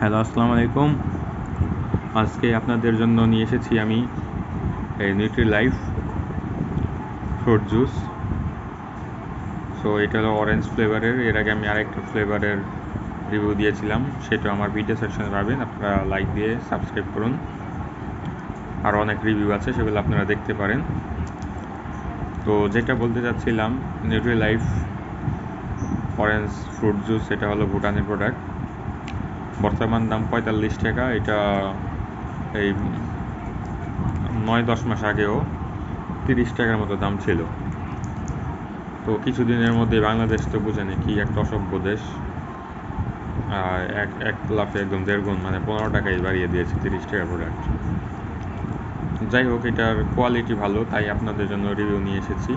Hello, আসসালামু আলাইকুম। আজকে আপনাদের জন্য নিয়ে এসেছি আমি এই নিউট্রিলাইফ ফ্রুট জুস। সো এটা হলো অরেঞ্জ ফ্লেভারের। এর আগে আমি আরেকটা ফ্লেভারের রিভিউ দিয়েছিলাম, সেটা আমার ভিডিও সেকশনে পাবেন। আপনারা লাইক দিয়ে সাবস্ক্রাইব করুন। আর অনেক রিভিউ আছে, সেগুলো আপনারা দেখতে পারেন। তো যেটা বলতে চাচ্ছিলাম, নিউট্রিলাইফ অরেঞ্জ ফ্রুট জুস এটা হলো ভুটানের প্রোডাক্ট। বর্তমান দাম 45 টাকা। এটা এই 9-10 মাস আগেও 30 টাকার মতো দাম ছিল। তো কিছুদিনের মধ্যে বাংলাদেশ তো বুঝেনি কি একটা অসভ্য দেশ, এক লাফে একদম 1.5 গুণ, মানে 15 টাকাই বাড়িয়ে দিয়েছে 30 টাকার প্রোডাক্ট। যাই হোক, এটার কোয়ালিটি ভালো, তাই আপনাদের জন্য রিভিউ নিয়ে এসেছি।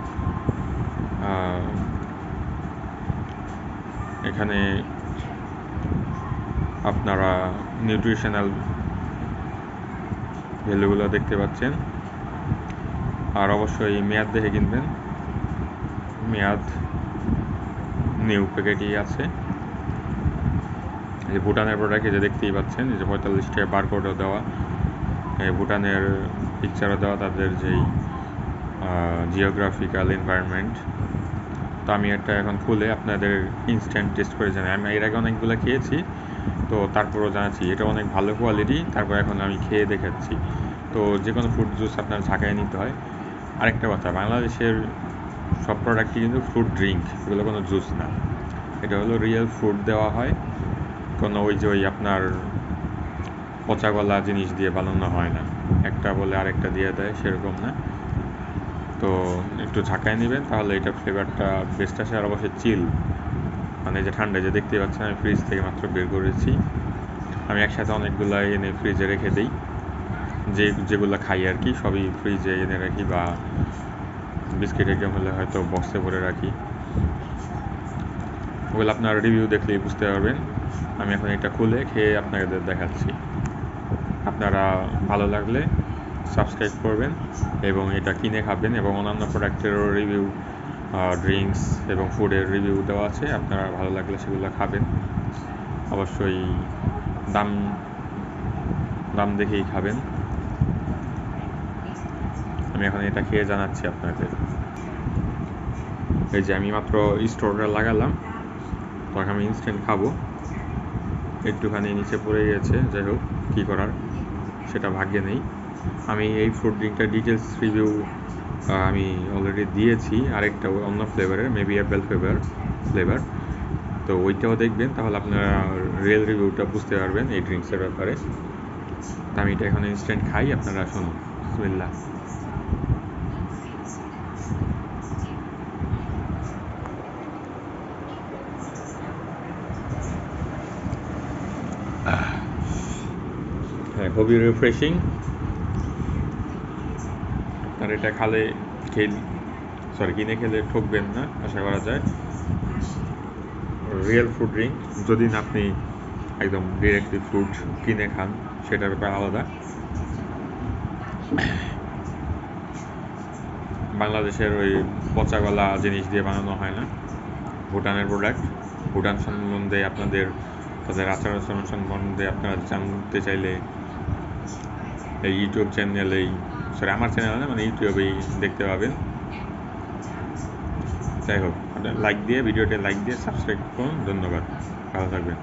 এখানে আপনারা নিউট্রিশনাল ভ্যালুগুলো দেখতে পাচ্ছেন। আর অবশ্যই মেয়াদ দেখে কিনবেন, মেয়াদ নিউ প্যাকেটই আছে। এই ভুটানের প্রোডাক্ট যে দেখতেই পাচ্ছেন, এই যে 45 টাকা বারকোডও দেওয়া, ভুটানের পিকচারও দেওয়া, তাদের যেই জিওগ্রাফিক্যাল এনভায়রনমেন্ট। তো আমি এটা এখন খুলে আপনাদের ইনস্ট্যান্ট টেস্ট করে জানাই। আমি এর আগে অনেকগুলো খেয়েছি, তো তারপরও জানাচ্ছি এটা অনেক ভালো কোয়ালিটি। তারপর এখন আমি খেয়ে দেখাচ্ছি। তো যে কোনো ফ্রুট জুস আপনার ঝাঁকায় নিতে হয়। আরেকটা কথা, বাংলাদেশের সব প্রোডাক্টই কিন্তু ফ্রুট ড্রিঙ্ক, এগুলো কোনো জুস না। এটা হলো রিয়েল ফ্রুট দেওয়া হয়, কোনো ওই আপনার পচা গলা জিনিস দিয়ে বানানো হয় না, একটা বলে আরেকটা দিয়ে দেয় সেরকম না। তো একটু ঝাঁকায় নেবেন, তাহলে এটা ফ্লেভারটা বেস্ট আসে। আর অবশ্যই চিল, মানে যে ঠান্ডা, যে দেখতে পাচ্ছেন আমি ফ্রিজ থেকে মাত্র বের করেছি। আমি একসাথে অনেকগুলো এনে ফ্রিজে রেখে দিই, যেগুলো খাই আর কি, সবই ফ্রিজে এনে রাখি, বা বিস্কিট আইটেম হলে হয়তো বক্সে ভরে রাখি। ওগুলো আপনার রিভিউ দেখলেই বুঝতে পারবেন। আমি এখন এটা খুলে খেয়ে আপনাদের দেখাচ্ছি। আপনারা ভালো লাগলে সাবস্ক্রাইব করবেন এবং এটা কিনে খাবেন। এবং অন্যান্য প্রোডাক্টেরও রিভিউ, ড্রিঙ্কস এবং ফুডের রিভিউ দেওয়া আছে, আপনারা ভালো লাগলে সেগুলো খাবেন। অবশ্যই দাম দেখেই খাবেন। আমি এখন এটা খেয়ে জানাচ্ছি আপনাদের। এই যে আমি মাত্র স্টোরটা লাগালাম, তখন আমি ইনস্ট্যান্ট খাবো। একটুখানি নিচে পড়ে গেছে, যাই হোক, কী করার, সেটা ভাগ্যে নেই। আমি এই ফ্রুট ড্রিঙ্কটার ডিটেলস রিভিউ আমি অলরেডি দিয়েছি আরেকটা অন্য ফ্লেভারের, মেবি অ্যাপেল ফ্লেভার। তো ওইটাও দেখবেন, তাহলে আপনারা রিয়েল রিভিউটা বুঝতে পারবেন এই ড্রিঙ্কসের ব্যাপারে। তো আমি এটা এখন ইনস্ট্যান্ট খাই, আপনারা শুনুন। বিসমিল্লাহ। হ্যাঁ, খুবই রিফ্রেশিং। আপনার এটা কিনে খেলে ঠকবেন না, আশা করা যায়। রিয়েল ফ্রুট ড্রিঙ্ক, যদি না আপনি একদম ডিরেক্টলি ফ্রুট কিনে খান, সেটার ব্যাপার আলাদা। বাংলাদেশের ওই পচা গলা জিনিস দিয়ে বানানো হয় না, ভুটানের প্রোডাক্ট। ভুটান সম্বন্ধে তাদের আচার আচরণ সম্বন্ধে আপনারা জানতে চাইলে এই ইউটিউব চ্যানেলেই, আমার চ্যানেল না, মানে ইউটিউবেই দেখতে পাবেন। যাই হোক, ভিডিওটি লাইক দিয়ে সাবস্ক্রাইব করুন। ধন্যবাদ, ভালো থাকবেন।